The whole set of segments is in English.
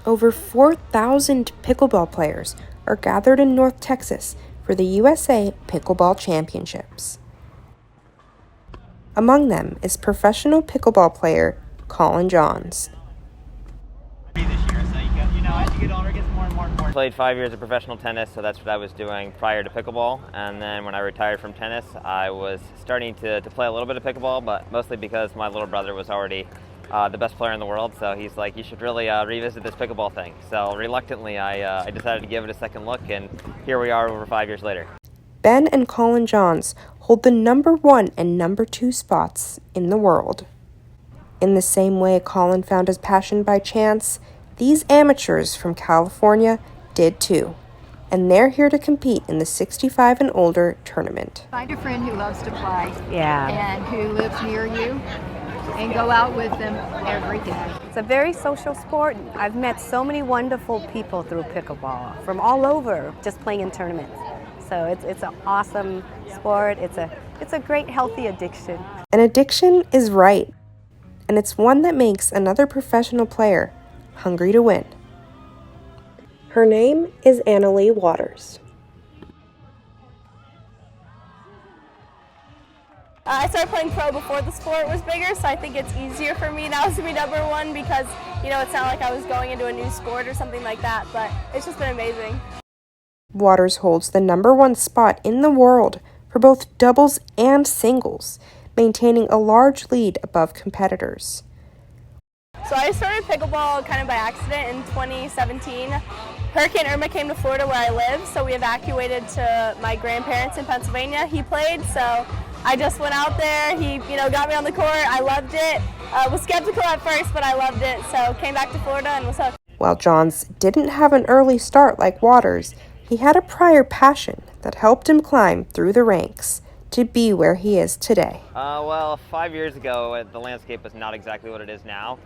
Over 4,000 pickleball players are gathered in North Texas for the USA Pickleball Championships. Among them is professional pickleball player Colin Johns. I played 5 years of professional tennis, so that's what I was doing prior to pickleball. And then when I retired from tennis, I was starting to play a little bit of pickleball, but mostly because my little brother was already the best player in the world. So he's like, you should really revisit this pickleball thing. So reluctantly, I decided to give it a second look, and here we are over 5 years later. Ben and Colin Johns hold the number 1 and number 2 spots in the world. In the same way Colin found his passion by chance, these amateurs from California did too, and they're here to compete in the 65 and older tournament. Find a friend who loves to play Yeah. and who lives near you and go out with them every day. It's a very social sport. I've met so many wonderful people through pickleball from all over just playing in tournaments. So it's an awesome sport. It's a great healthy addiction. An addiction is right, and it's one that makes another professional player hungry to win. Her name is Annalie Waters. I started playing pro before the sport was bigger, so I think it's easier for me now to be number 1 because, it's not like I was going into a new sport or something like that, but it's just been amazing. Waters holds the number 1 spot in the world for both doubles and singles, maintaining a large lead above competitors. So I started pickleball kind of by accident in 2017. Hurricane Irma came to Florida where I live, so we evacuated to my grandparents in Pennsylvania. He played, so I just went out there. He, got me on the court. I loved it. Was skeptical at first, but I loved it. So came back to Florida and was hooked. While Johns didn't have an early start like Waters, he had a prior passion that helped him climb through the ranks to be where he is today. Well, 5 years ago, the landscape was not exactly what it is now.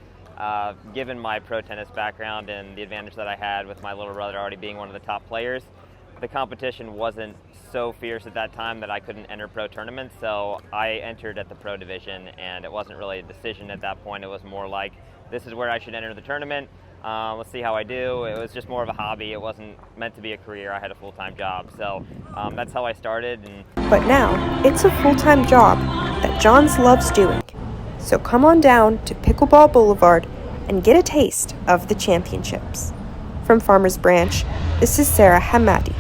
Given my pro tennis background and the advantage that I had with my little brother already being one of the top players, the competition wasn't so fierce at that time that I couldn't enter pro tournaments, so I entered at the pro division, and it wasn't really a decision at that point. It was more like, this is where I should enter the tournament. Let's see how I do. It was just more of a hobby. It wasn't meant to be a career. I had a full-time job, so that's how I started. But now, it's a full-time job that Johns loves doing. So come on down to Pickleball Boulevard and get a taste of the championships. From Farmers Branch, this is Sarah Hummadi.